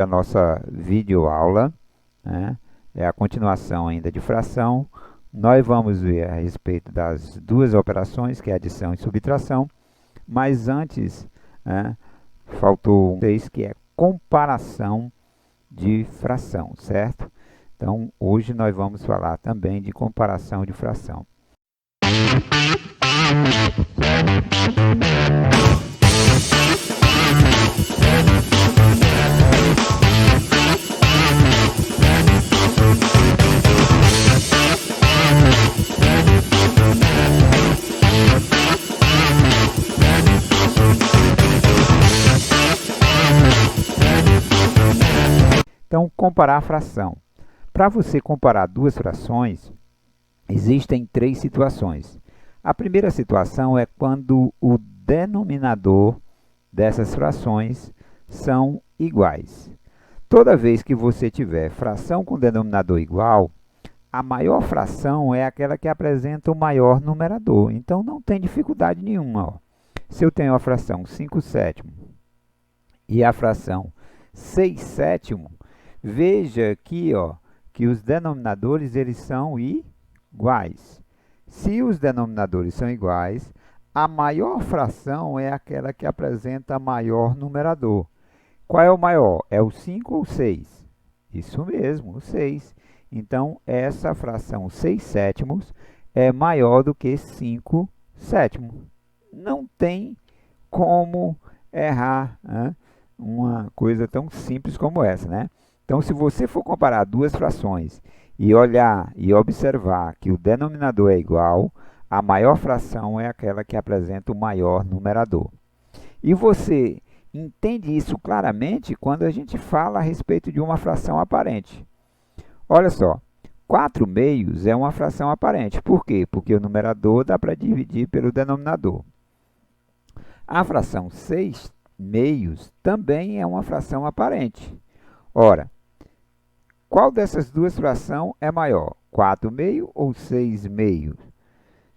A nossa videoaula, né? É a continuação ainda de fração. Nós vamos ver a respeito das duas operações, que é adição e subtração, mas antes, né, faltou um 6, que é comparação de fração, certo? Então, hoje nós vamos falar também de comparação de fração. Então, comparar a fração. Para você comparar duas frações, existem três situações. A primeira situação é quando o denominador dessas frações são iguais. Toda vez que você tiver fração com denominador igual, a maior fração é aquela que apresenta o maior numerador. Então, não tem dificuldade nenhuma. Ó. Se eu tenho a fração 5 sétimos e a fração 6 sétimos, veja aqui, ó, que os denominadores eles são iguais. Se os denominadores são iguais, a maior fração é aquela que apresenta maior numerador. Qual é o maior? É o 5 ou o 6? Isso mesmo, o 6. Então, essa fração 6 sétimos é maior do que 5 sétimos. Não tem como errar, né? Uma coisa tão simples como essa, né? Então, se você for comparar duas frações e olhar e observar que o denominador é igual, a maior fração é aquela que apresenta o maior numerador. E você entende isso claramente quando a gente fala a respeito de uma fração aparente. Olha só, 4 meios é uma fração aparente. Por quê? Porque o numerador dá para dividir pelo denominador. A fração 6 meios também é uma fração aparente. Ora, qual dessas duas frações é maior? 4 meios ou 6 meios?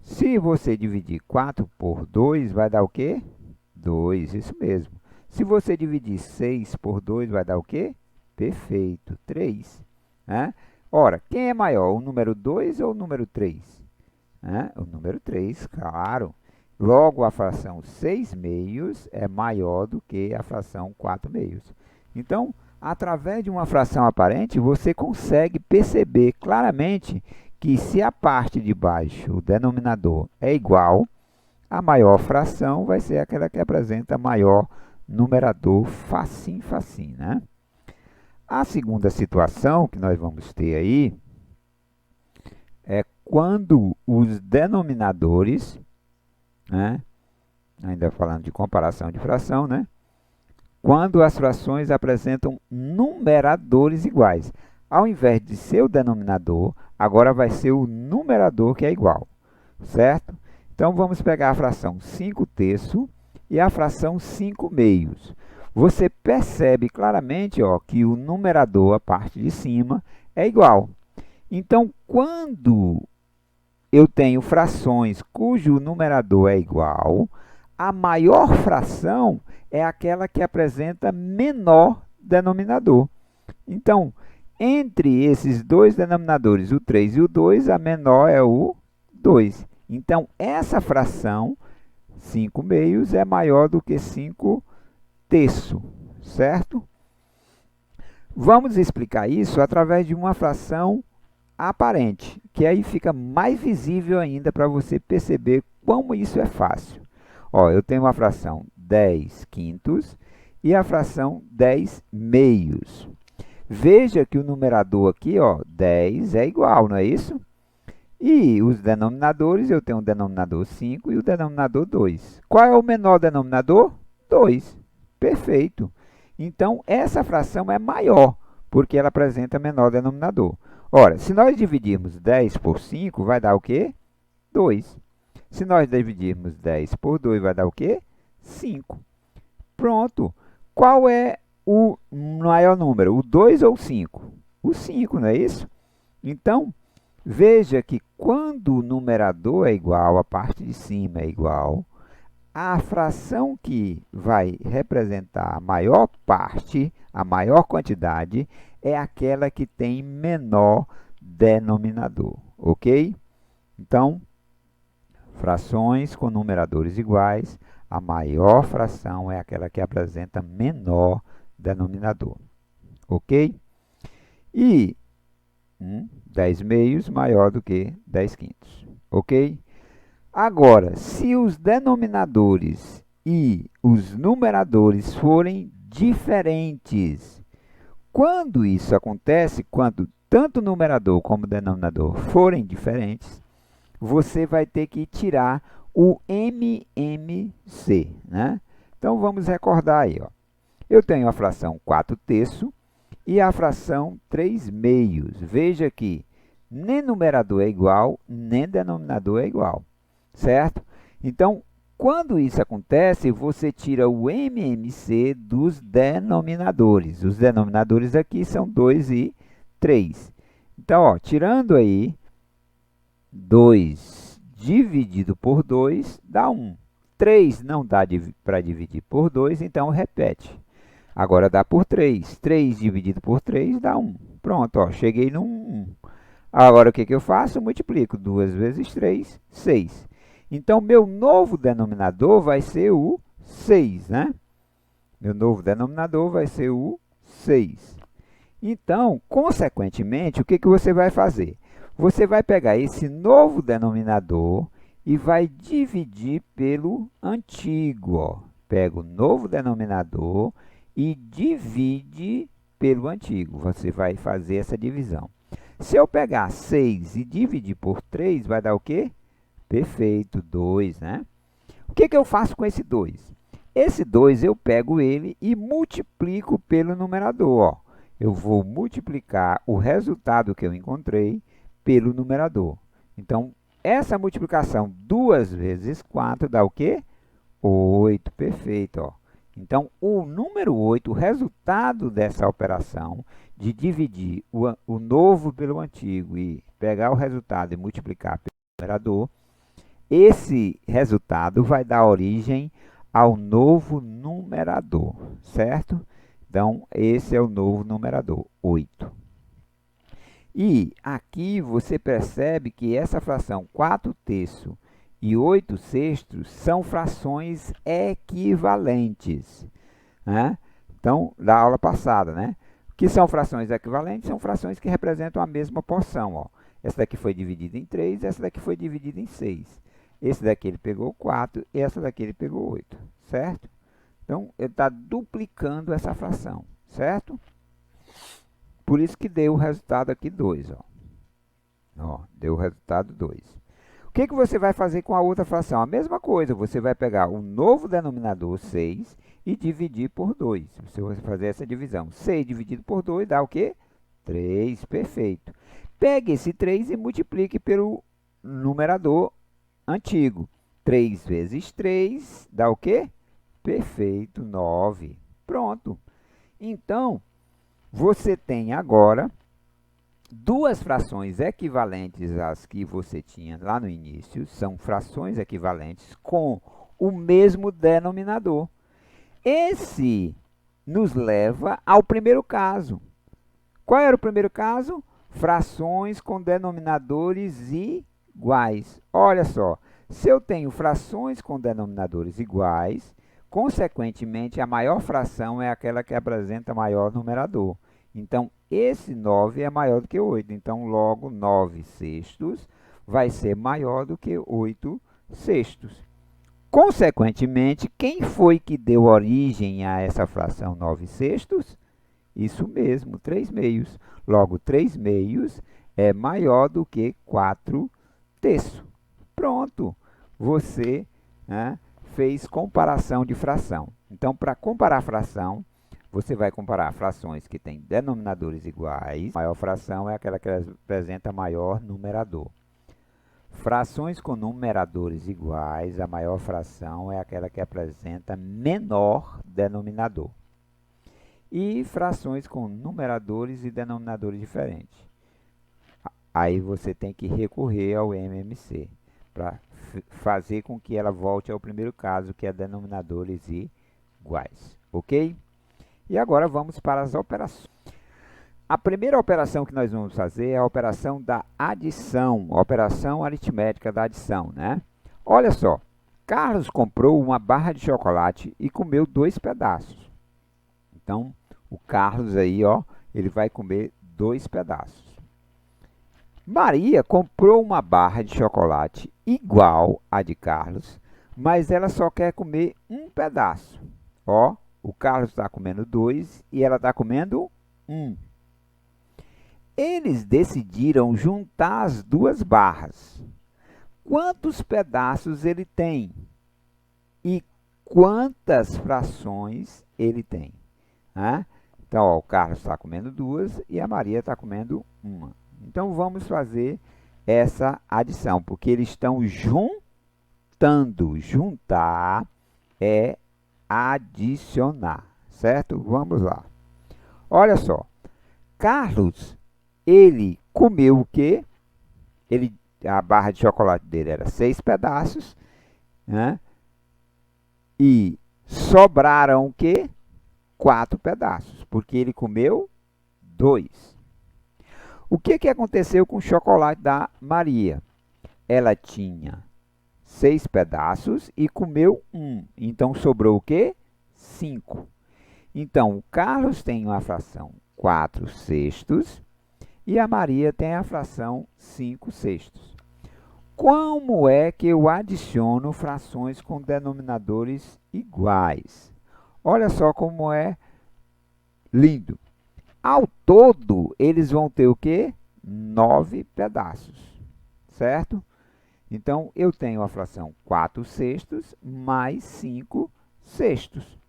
Se você dividir 4 por 2, vai dar o quê? 2, isso mesmo. Se você dividir 6 por 2, vai dar o quê? Perfeito, 3. Né? Ora, quem é maior, o número 2 ou o número 3? O número 3, claro. Logo, a fração 6 meios é maior do que a fração 4 meios. Então, através de uma fração aparente, você consegue perceber claramente que se a parte de baixo, o denominador, é igual, a maior fração vai ser aquela que apresenta maior numerador, facinho, facinho, né? A segunda situação que nós vamos ter aí é quando os denominadores, né? Ainda falando de comparação de fração, né? Quando as frações apresentam numeradores iguais. Ao invés de ser o denominador, agora vai ser o numerador que é igual, certo? Então, vamos pegar a fração 5 terços e a fração 5 meios. Você percebe claramente, ó, que o numerador, a parte de cima, é igual. Então, quando eu tenho frações cujo numerador é igual, a maior fração é aquela que apresenta menor denominador. Então, entre esses dois denominadores, o 3 e o 2, a menor é o 2. Então, essa fração, 5 meios, é maior do que 5 terços, certo? Vamos explicar isso através de uma fração aparente, que aí fica mais visível ainda para você perceber como isso é fácil. Ó, eu tenho uma fração 10 quintos e a fração 10 meios. Veja que o numerador aqui, ó, 10 é igual, não é isso? E os denominadores, eu tenho o denominador 5 e o denominador 2. Qual é o menor denominador? 2. Perfeito. Então, essa fração é maior, porque ela apresenta menor denominador. Ora, se nós dividirmos 10 por 5, vai dar o quê? 2. Se nós dividirmos 10 por 2, vai dar o quê? 5. Pronto. Qual é o maior número? O 2 ou o 5? O 5, não é isso? Então, veja que quando o numerador é igual, a parte de cima é igual, a fração que vai representar a maior parte, a maior quantidade, é aquela que tem menor denominador, ok? Então, frações com numeradores iguais, a maior fração é aquela que apresenta menor denominador, ok? E 10 meios maior do que 10 quintos, ok? Agora, se os denominadores e os numeradores forem diferentes, quando isso acontece, quando tanto o numerador como o denominador forem diferentes, você vai ter que tirar o MMC, né? Então, vamos recordar aí, ó. Eu tenho a fração 4/3 e a fração 3/2. Veja que nem numerador é igual, nem denominador é igual, certo? Então, quando isso acontece, você tira o MMC dos denominadores. Os denominadores aqui são 2 e 3. Então, ó, tirando aí 2 dividido por 2 dá 1. 3 não dá para dividir por 2, então repete. Agora dá por 3. 3 dividido por 3 dá 1. Pronto, ó, cheguei no 1. Agora o que eu faço? Multiplico 2 vezes 3, 6. Então, meu novo denominador vai ser o 6, né? Meu novo denominador vai ser o 6. Então, consequentemente, o que você vai fazer? Você vai pegar esse novo denominador e vai dividir pelo antigo. Ó. Pega o novo denominador e divide pelo antigo. Você vai fazer essa divisão. Se eu pegar 6 e dividir por 3, vai dar o quê? Perfeito, 2, né? O que eu faço com esse 2? Esse 2 eu pego ele e multiplico pelo numerador. Ó. Eu vou multiplicar o resultado que eu encontrei pelo numerador. Então, essa multiplicação 2 vezes 4 dá o quê? 8, perfeito. Ó. Então, o número 8, o resultado dessa operação de dividir o novo pelo antigo e pegar o resultado e multiplicar pelo numerador, esse resultado vai dar origem ao novo numerador, certo? Então, esse é o novo numerador, 8. E aqui você percebe que essa fração 4/3 e 8/6 são frações equivalentes, né? Então, da aula passada, né? O que são frações equivalentes? São frações que representam a mesma porção, ó. Essa daqui foi dividida em 3, essa daqui foi dividida em 6. Esse daqui ele pegou 4 e essa daqui ele pegou 8, certo? Então, ele está duplicando essa fração, certo? Por isso que deu o resultado aqui 2, ó. Ó, deu o resultado 2. O que você vai fazer com a outra fração? A mesma coisa, você vai pegar o novo denominador 6 e dividir por 2. Você vai fazer essa divisão. 6 dividido por 2 dá o quê? 3, perfeito. Pegue esse 3 e multiplique pelo numerador antigo. 3 vezes 3 dá o quê? Perfeito, 9. Pronto. Então, você tem agora duas frações equivalentes às que você tinha lá no início. São frações equivalentes com o mesmo denominador. Esse nos leva ao primeiro caso. Qual era o primeiro caso? Frações com denominadores iguais. Olha só, se eu tenho frações com denominadores iguais, consequentemente, a maior fração é aquela que apresenta maior numerador. Então, esse 9 é maior do que 8. Então, logo, 9/6 vai ser maior do que 8/6. Consequentemente, quem foi que deu origem a essa fração 9/6? Isso mesmo, 3/2. Logo, 3/2 é maior do que 4/3. Pronto, você, né, fez comparação de fração. Então, para comparar fração, você vai comparar frações que têm denominadores iguais. A maior fração é aquela que apresenta maior numerador. Frações com numeradores iguais, a maior fração é aquela que apresenta menor denominador. E frações com numeradores e denominadores diferentes. Aí você tem que recorrer ao MMC para fazer com que ela volte ao primeiro caso, que é denominadores iguais. Ok? E agora vamos para as operações. A primeira operação que nós vamos fazer é a operação da adição, a operação aritmética da adição, né? Olha só, Carlos comprou uma barra de chocolate e comeu 2 pedaços. Então, o Carlos aí, ó, ele vai comer 2 pedaços. Maria comprou uma barra de chocolate igual à de Carlos, mas ela só quer comer 1 pedaço. Ó, o Carlos está comendo 2 e ela está comendo 1. Eles decidiram juntar as 2 barras. Quantos pedaços ele tem? E quantas frações ele tem? Então, ó, o Carlos está comendo 2 e a Maria está comendo 1. Então, vamos fazer essa adição, porque eles estão juntando. Juntar é adicionar, certo? Vamos lá. Olha só, Carlos, ele comeu o quê? A barra de chocolate dele era 6 pedaços, né? E sobraram o quê? 4 pedaços, porque ele comeu 2. O que aconteceu com o chocolate da Maria? Ela tinha 6 pedaços e comeu 1. Então, sobrou o quê? 5. Então, o Carlos tem uma fração 4 sextos e a Maria tem a fração 5 sextos. Como é que eu adiciono frações com denominadores iguais? Olha só como é lindo. Ao todo, eles vão ter o quê? 9 pedaços, certo? Então, eu tenho a fração 4 sextos mais 5 sextos.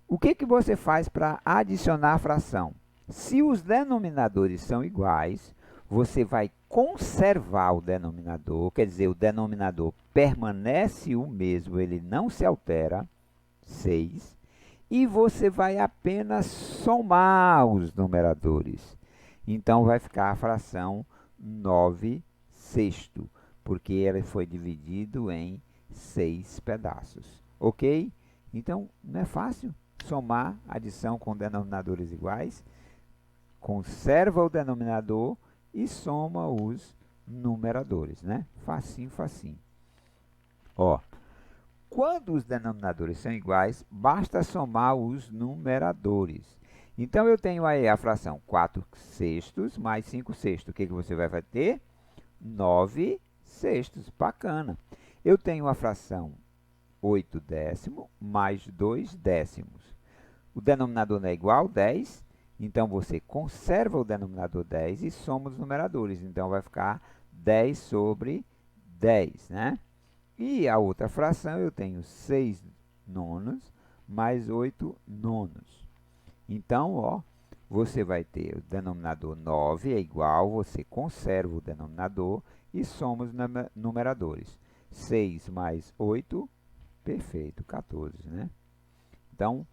O que você faz para adicionar a fração? Se os denominadores são iguais, você vai conservar o denominador, quer dizer, o denominador permanece o mesmo, ele não se altera, 6, e você vai apenas somar os numeradores. Então, vai ficar a fração 9 sexto, porque ele foi dividido em 6 pedaços. Ok? Então, não é fácil somar adição com denominadores iguais? Conserva o denominador e soma os numeradores, né? Facinho, facinho. Ó, quando os denominadores são iguais, basta somar os numeradores. Então, eu tenho aí a fração 4 sextos mais 5 sextos. O que você vai ter? 9 sextos. Bacana. Eu tenho a fração 8 décimo mais 2 décimos. O denominador não é igual, 10. Então, você conserva o denominador 10 e soma os numeradores. Então, vai ficar 10 sobre 10, né? E a outra fração, eu tenho 6 nonos mais 8 nonos. Então, ó, você vai ter o denominador 9 é igual, você conserva o denominador e soma os numeradores. 6 mais 8, perfeito, 14, né? Então,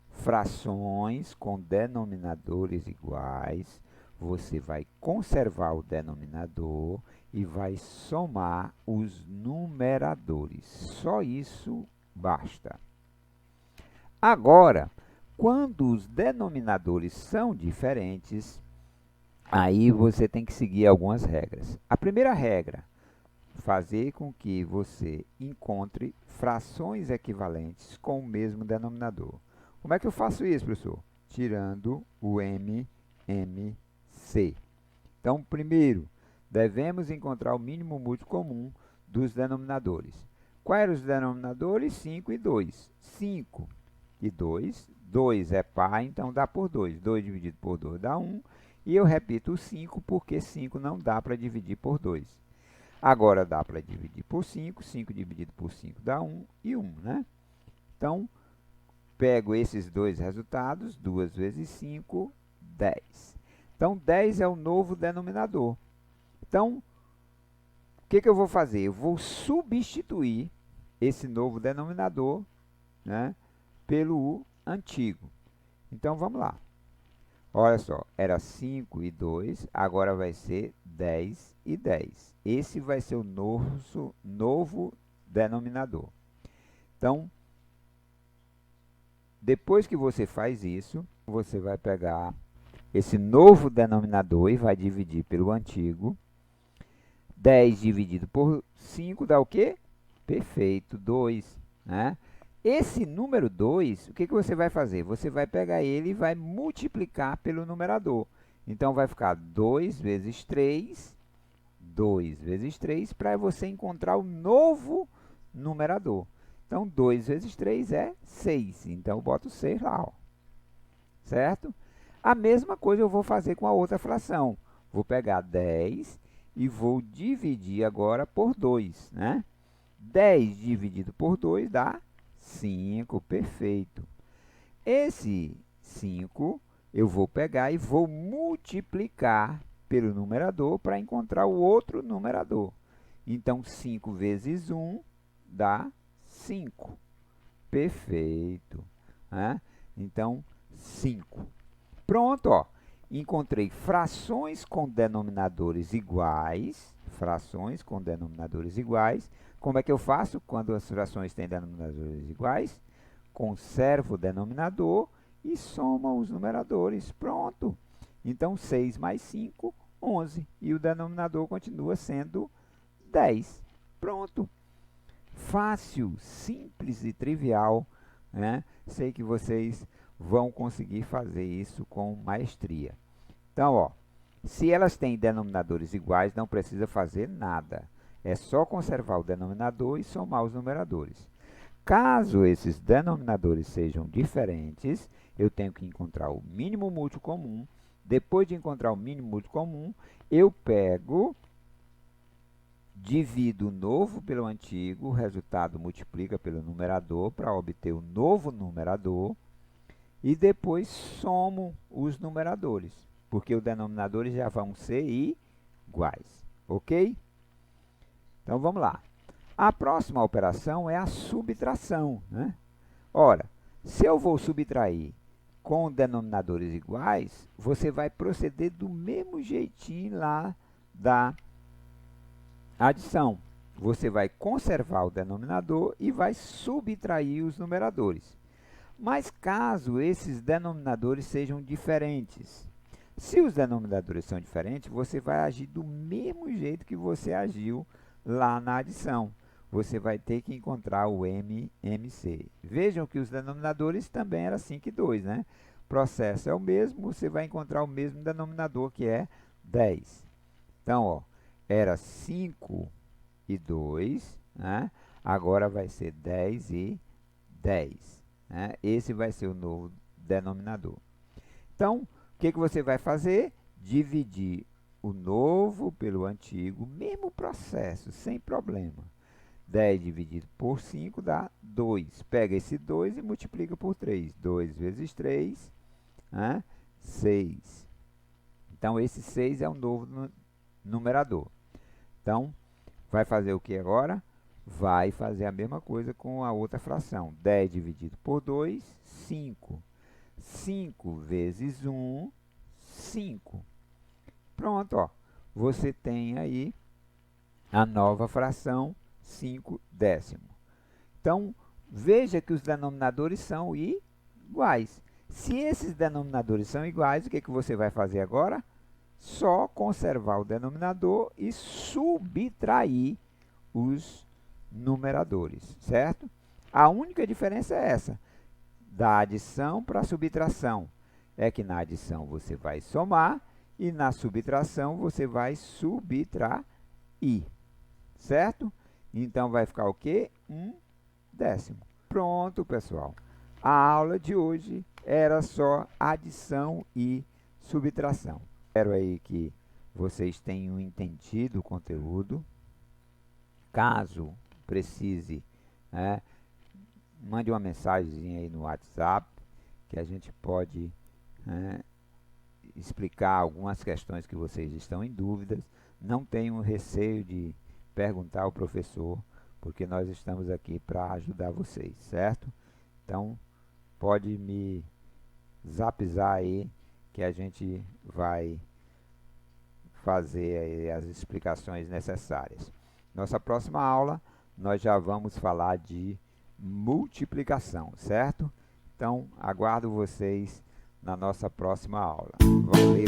frações com denominadores iguais, você vai conservar o denominador e vai somar os numeradores. Só isso basta. Agora, quando os denominadores são diferentes, aí você tem que seguir algumas regras. A primeira regra, fazer com que você encontre frações equivalentes com o mesmo denominador. Como é que eu faço isso, professor? Tirando o MMC. Então, primeiro, devemos encontrar o mínimo múltiplo comum dos denominadores. Quais eram os denominadores? 5 e 2. 5 e 2. 2 é par, então dá por 2. 2 dividido por 2 dá 1. E eu repito o 5 porque 5 não dá para dividir por 2. Agora dá para dividir por 5. 5 dividido por 5 dá 1 e 1, né? Então, pego esses dois resultados, 2 vezes 5, 10. Então, 10 é o novo denominador. Então, o que eu vou fazer? Eu vou substituir esse novo denominador, né, pelo antigo. Então, vamos lá. Olha só, era 5 e 2, agora vai ser 10 e 10. Esse vai ser o novo denominador. Então, depois que você faz isso, você vai pegar esse novo denominador e vai dividir pelo antigo. 10 dividido por 5 dá o quê? Perfeito, 2, né? Esse número 2, o que você vai fazer? Você vai pegar ele e vai multiplicar pelo numerador. Então, vai ficar 2 vezes 3, 2 vezes 3, para você encontrar o novo numerador. Então, 2 vezes 3 é 6. Então, eu boto 6 lá, ó. Certo? A mesma coisa eu vou fazer com a outra fração. Vou pegar 10 e vou dividir agora por 2, né? 10 dividido por 2 dá 5, perfeito. Esse 5 eu vou pegar e vou multiplicar pelo numerador para encontrar o outro numerador. Então, 5 vezes 1 dá 5. Perfeito, né? Então, 5. Pronto, ó. Encontrei frações com denominadores iguais. Frações com denominadores iguais. Como é que eu faço quando as frações têm denominadores iguais? Conservo o denominador e soma os numeradores. Pronto. Então, 6 mais 5, 11. E o denominador continua sendo 10. Pronto. Fácil, simples e trivial, né? Sei que vocês vão conseguir fazer isso com maestria. Então, ó, se elas têm denominadores iguais, não precisa fazer nada. É só conservar o denominador e somar os numeradores. Caso esses denominadores sejam diferentes, eu tenho que encontrar o mínimo múltiplo comum. Depois de encontrar o mínimo múltiplo comum, eu pego, divido o novo pelo antigo, o resultado multiplica pelo numerador para obter o novo numerador e depois somo os numeradores, porque os denominadores já vão ser iguais, ok? Então, vamos lá. A próxima operação é a subtração, né? Ora, se eu vou subtrair com denominadores iguais, você vai proceder do mesmo jeitinho lá da adição. Você vai conservar o denominador e vai subtrair os numeradores. Mas caso esses denominadores sejam diferentes, se os denominadores são diferentes, você vai agir do mesmo jeito que você agiu lá na adição. Você vai ter que encontrar o MMC. Vejam que os denominadores também eram 5 e 2, né? O processo é o mesmo, você vai encontrar o mesmo denominador, que é 10. Então, ó, era 5 e 2, né? Agora vai ser 10 e 10. Né? Esse vai ser o novo denominador. Então, o que você vai fazer? Dividir o novo pelo antigo, mesmo processo, sem problema. 10 dividido por 5 dá 2. Pega esse 2 e multiplica por 3. 2 vezes 3, né? 6. Então, esse 6 é o novo numerador. Então, vai fazer o que agora? Vai fazer a mesma coisa com a outra fração. 10 dividido por 2, 5. 5 vezes 1, 5. Pronto, ó. Você tem aí a nova fração 5 décimo. Então, veja que os denominadores são iguais. Se esses denominadores são iguais, o que você vai fazer agora? Só conservar o denominador e subtrair os numeradores, certo? A única diferença é essa, da adição para a subtração. É que na adição você vai somar e na subtração você vai subtrair, certo? Então, vai ficar o quê? 1 décimo. Pronto, pessoal. A aula de hoje era só adição e subtração. Espero aí que vocês tenham entendido o conteúdo. Caso precise, né, mande uma mensagem aí no WhatsApp, que a gente pode, né, explicar algumas questões que vocês estão em dúvidas. Não tenham receio de perguntar ao professor, porque nós estamos aqui para ajudar vocês, certo? Então, pode me zapizar aí, que que a gente vai fazer aí as explicações necessárias. Nossa próxima aula, nós já vamos falar de multiplicação, certo? Então, aguardo vocês na nossa próxima aula. Valeu!